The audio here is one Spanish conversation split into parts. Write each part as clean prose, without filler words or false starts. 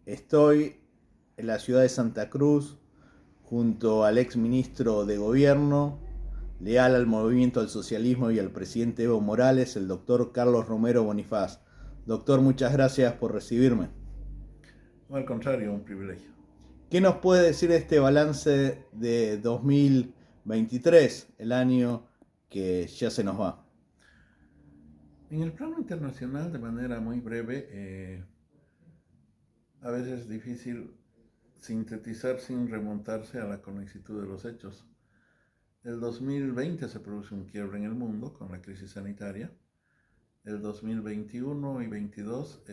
Estoy en la ciudad de Santa Cruz junto al ex ministro de Gobierno, leal al movimiento al socialismo y al presidente Evo Morales, el doctor Carlos Romero Bonifaz. Doctor, muchas gracias por recibirme. No, al contrario, un privilegio. ¿Qué nos puede decir de este balance de 2023, el año que ya se nos va? En el plano internacional, de manera muy breve, a veces es difícil sintetizar sin remontarse a la conecitud de los hechos. El 2020 se produce un quiebre en el mundo con la crisis sanitaria. El 2021 y 22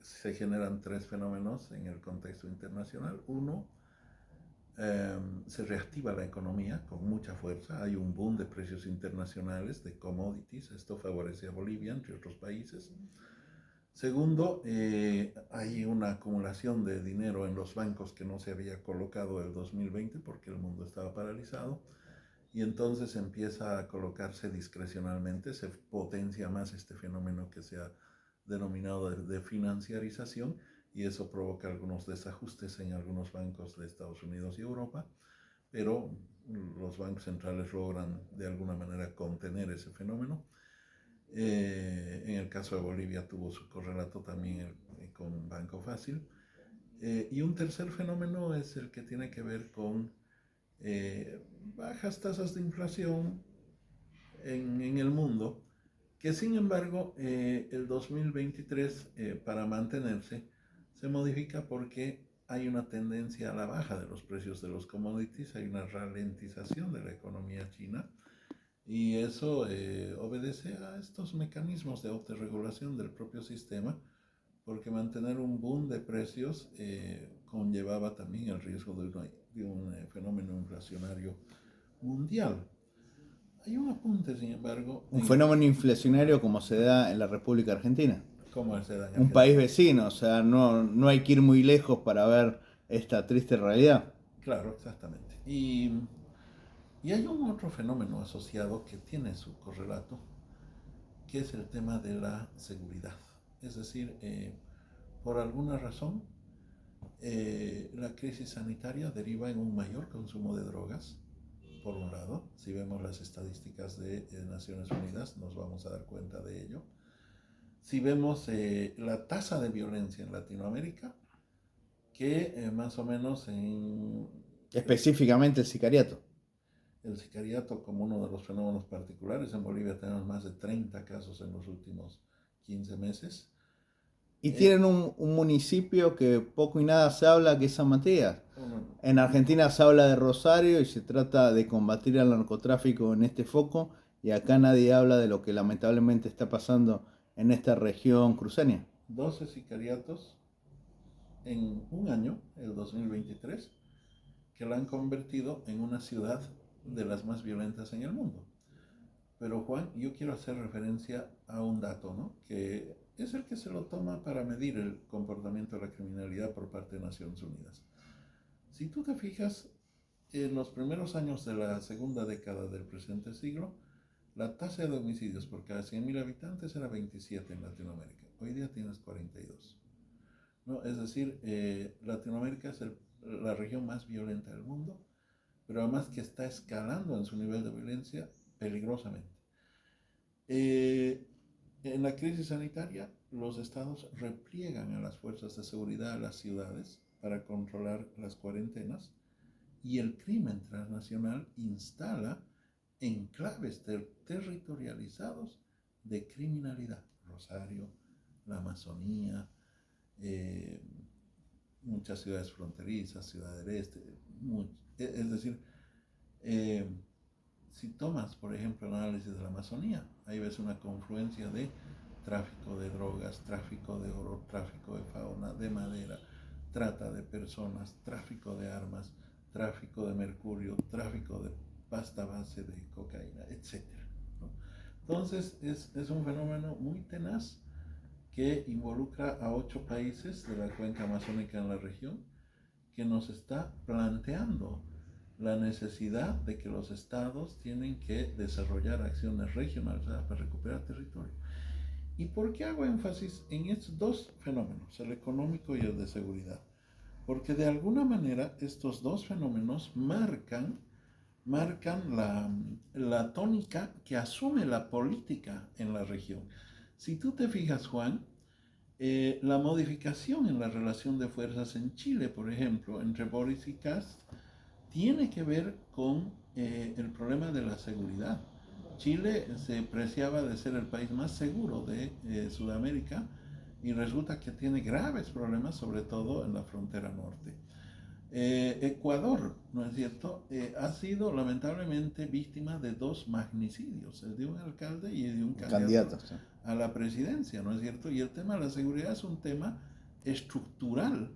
se generan tres fenómenos en el contexto internacional. Uno, se reactiva la economía con mucha fuerza. Hay un boom de precios internacionales de commodities. Esto favorece a Bolivia, entre otros países. Segundo, hay una acumulación de dinero en los bancos que no se había colocado el 2020 porque el mundo estaba paralizado y entonces empieza a colocarse discrecionalmente, se potencia más este fenómeno que se ha denominado de financiarización y eso provoca algunos desajustes en algunos bancos de Estados Unidos y Europa, pero los bancos centrales logran de alguna manera contener ese fenómeno. En el caso de Bolivia tuvo su correlato también con Banco Fácil. Y un tercer fenómeno es el que tiene que ver con bajas tasas de inflación en el mundo, que sin embargo el 2023 para mantenerse se modifica porque hay una tendencia a la baja de los precios de los commodities, hay una ralentización de la economía china y eso obedece a estos mecanismos de autorregulación del propio sistema, porque mantener un boom de precios conllevaba también el riesgo de un fenómeno inflacionario mundial. Hay un apunte, sin embargo, Un fenómeno inflacionario como se da en la República Argentina, cómo se da en un país Argentina. vecino, o sea, no hay que ir muy lejos para ver esta triste realidad. Claro, exactamente. Y hay un otro fenómeno asociado que tiene su correlato, que es el tema de la seguridad. Es decir, por alguna razón, la crisis sanitaria deriva en un mayor consumo de drogas, por un lado. Si vemos las estadísticas de Naciones Unidas, nos vamos a dar cuenta de ello. Si vemos la tasa de violencia en Latinoamérica, que más o menos en Específicamente el sicariato. el sicariato como uno de los fenómenos particulares, en Bolivia tenemos más de 30 casos en los últimos 15 meses. Y Eh, tienen un municipio que poco y nada se habla, que es San Matías. uno, En Argentina se habla de Rosario y se trata de combatir el narcotráfico en este foco, y acá nadie habla de lo que lamentablemente está pasando en esta región cruceña. 12 sicariatos en un año, el 2023, que la han convertido en una ciudad de las más violentas en el mundo. Pero Juan, yo quiero hacer referencia a un dato, ¿no? Que es el que se lo toma para medir el comportamiento de la criminalidad por parte de Naciones Unidas. Si tú te fijas, en los primeros años de la segunda década del presente siglo, la tasa de homicidios por cada 100.000 habitantes era 27 en Latinoamérica. Hoy día tienes 42. ¿No? Es decir, Latinoamérica es la región más violenta del mundo, pero además que está escalando en su nivel de violencia peligrosamente. Eh, en la crisis sanitaria, los estados repliegan a las fuerzas de seguridad a las ciudades para controlar las cuarentenas y el crimen transnacional instala enclaves territorializados de criminalidad. Rosario, la Amazonía, eh, muchas ciudades fronterizas, Ciudad del Este, es decir, eh, si tomas, por ejemplo, el análisis de la Amazonía, ahí ves una confluencia de tráfico de drogas, tráfico de oro, tráfico de fauna, de madera, trata de personas, tráfico de armas, tráfico de mercurio, tráfico de pasta base de cocaína, etcétera, ¿no? Entonces es un fenómeno muy tenaz que involucra a 8 países de la cuenca amazónica en la región, que nos está planteando la necesidad de que los estados tienen que desarrollar acciones regionalizadas para recuperar territorio. ¿Y por qué hago énfasis en estos dos fenómenos, el económico y el de seguridad? Porque de alguna manera estos dos fenómenos marcan la tónica que asume la política en la región. Si tú te fijas, Juan, la modificación en la relación de fuerzas en Chile, por ejemplo, entre Boris y Kast, tiene que ver con el problema de la seguridad. Chile se preciaba de ser el país más seguro de Sudamérica y resulta que tiene graves problemas, sobre todo en la frontera norte. Ecuador, ¿no es cierto?, ha sido lamentablemente víctima de dos magnicidios, el de un alcalde y de un candidato Candidatos, ¿sí? a la presidencia, ¿no es cierto? Y el tema de la seguridad es un tema estructural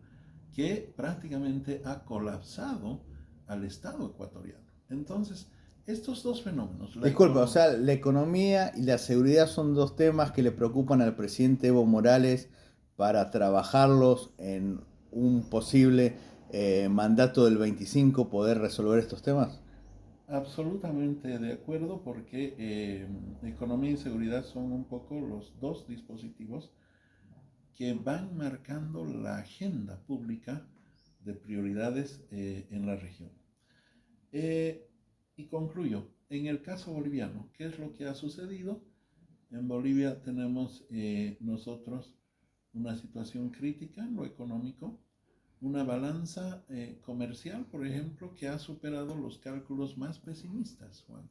que prácticamente ha colapsado al Estado ecuatoriano. Entonces, estos dos fenómenos, la Disculpa, o economía, sea, la economía y la seguridad son dos temas que le preocupan al presidente Evo Morales para trabajarlos en un posible mandato del 25, poder resolver estos temas. absolutamente de acuerdo porque economía y seguridad son un poco los dos dispositivos que van marcando la agenda pública de prioridades en la región. Eh, y concluyo, en el caso boliviano, ¿qué es lo que ha sucedido? En Bolivia tenemos nosotros una situación crítica en lo económico, una balanza comercial, por ejemplo, que ha superado los cálculos más pesimistas, Juan.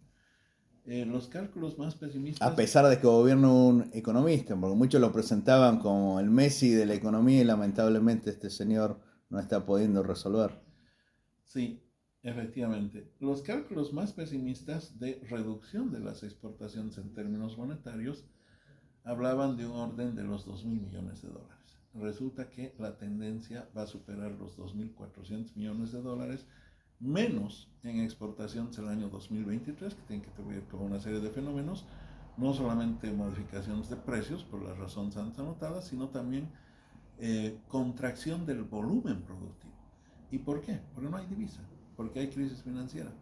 Los cálculos más A pesimistas, pesar de que gobierna un economista, porque muchos lo presentaban como el Messi de la economía y lamentablemente este señor no está pudiendo resolver. sí, efectivamente, los cálculos más pesimistas de reducción de las exportaciones en términos monetarios hablaban de un orden de los 2.000 millones de dólares. Resulta que la tendencia va a superar los 2.400 millones de dólares, menos en exportaciones el año 2023, que tiene que ver con una serie de fenómenos, no solamente modificaciones de precios por las razones antes anotadas, sino también contracción del volumen productivo. ¿Y por qué? Porque no hay divisa, porque hay crisis financiera.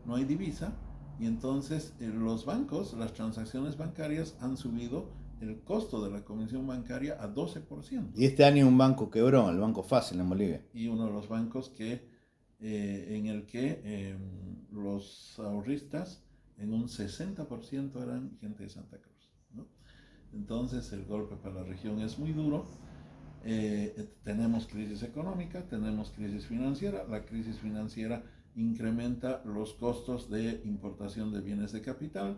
No hay divisa y entonces los bancos, las transacciones bancarias han subido el costo de la comisión bancaria a 12%. Y este año un banco quebró, el Banco Fácil en Bolivia. Y uno de los bancos en el que los ahorristas en un 60% eran gente de Santa Cruz, ¿no? Entonces el golpe para la región es muy duro. Tenemos crisis económica, tenemos crisis financiera. La crisis financiera incrementa los costos de importación de bienes de capital.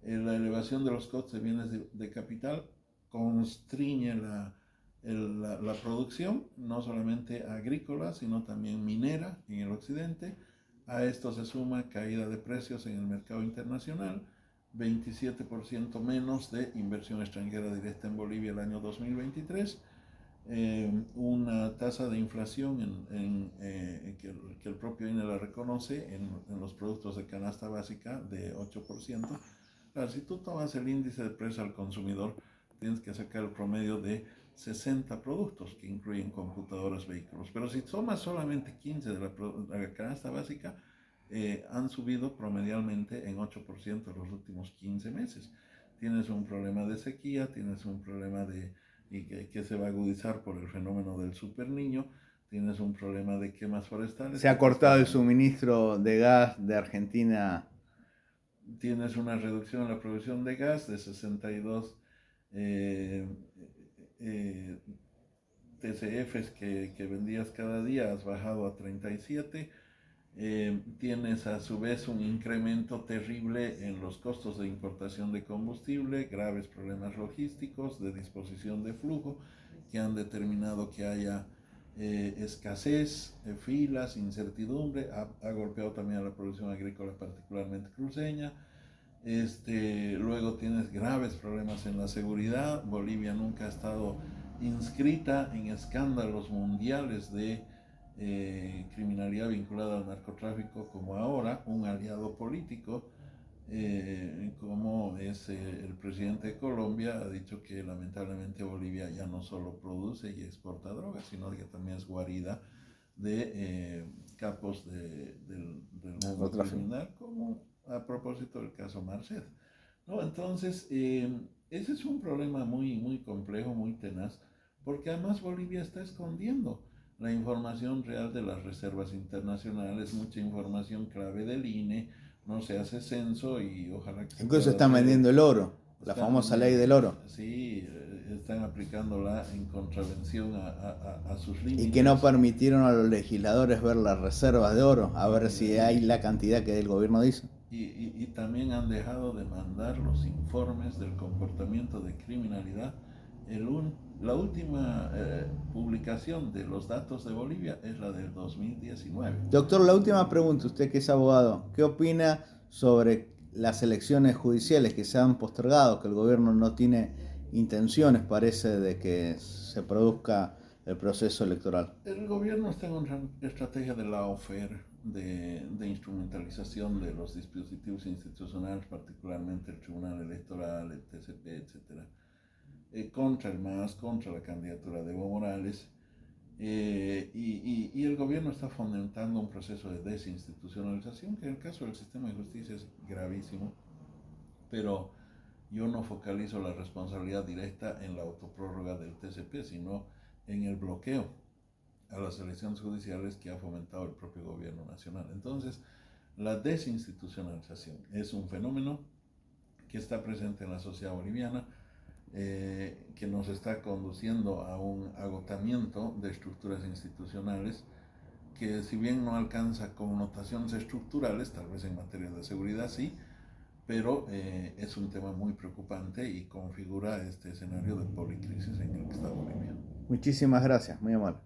La elevación de los costos de bienes de capital constriñe la producción, no solamente agrícola, sino también minera en el occidente. A esto se suma caída de precios en el mercado internacional, 27% menos de inversión extranjera directa en Bolivia el año 2023, una tasa de inflación que el propio INE la reconoce en los productos de canasta básica de 8%. Claro, si tú tomas el índice de precio al consumidor, tienes que sacar el promedio de 60 productos que incluyen computadoras, vehículos. Pero si tomas solamente 15 de la canasta básica, han subido promedialmente en 8% en los últimos 15 meses. Tienes un problema de sequía, tienes un problema que se va a agudizar por el fenómeno del super niño, tienes un problema de quemas forestales Se que ha te cortado están el dando. suministro de gas de Argentina. Tienes una reducción en la producción de gas de 62 eh, eh, TCFs que vendías cada día, has bajado a 37. Tienes a su vez un incremento terrible en los costos de importación de combustible, graves problemas logísticos, de disposición de flujo, que han determinado que haya escasez, filas, incertidumbre, ha golpeado también a la producción agrícola, particularmente cruceña. Luego tienes graves problemas en la seguridad. Bolivia nunca ha estado inscrita en escándalos mundiales de criminalidad vinculada al narcotráfico como ahora. Un aliado político como es el presidente de Colombia ha dicho que lamentablemente Bolivia ya no solo produce y exporta drogas, sino que también es guarida de capos del mundo Narcotráfico. criminal, como a propósito del caso Marcet, ¿no? Entonces, ese es un problema muy, muy complejo, muy tenaz, porque además Bolivia está escondiendo la información real de las reservas internacionales, mucha información clave del INE, no se hace censo y ojalá que se Incluso pueda están hacer. vendiendo el oro, la Están famosa ley vendiendo, del oro. sí, están aplicándola en contravención a sus Y que no límites. permitieron a los legisladores ver las reservas de oro, a ver si hay Y, la cantidad que el gobierno dice. y también han dejado de mandar los informes del comportamiento de criminalidad. La última publicación de los datos de Bolivia es la del 2019. Doctor, la última pregunta, usted que es abogado, ¿qué opina sobre las elecciones judiciales que se han postergado, que el gobierno no tiene intenciones, parece, de que se produzca el proceso electoral? El gobierno está en una estrategia de lawfare, de instrumentalización de los dispositivos institucionales, particularmente el Tribunal Electoral, el TCP, etcétera, contra el MAS, contra la candidatura de Evo Morales. Y el gobierno está fomentando un proceso de desinstitucionalización que en el caso del sistema de justicia es gravísimo, pero yo no focalizo la responsabilidad directa en la autoprórroga del TCP, sino en el bloqueo a las elecciones judiciales que ha fomentado el propio gobierno nacional. Entonces, la desinstitucionalización es un fenómeno que está presente en la sociedad boliviana, que nos está conduciendo a un agotamiento de estructuras institucionales que si bien no alcanza connotaciones estructurales, tal vez en materia de seguridad sí, pero es un tema muy preocupante y configura este escenario de policrisis en el que está Bolivia. Muchísimas gracias, muy amable.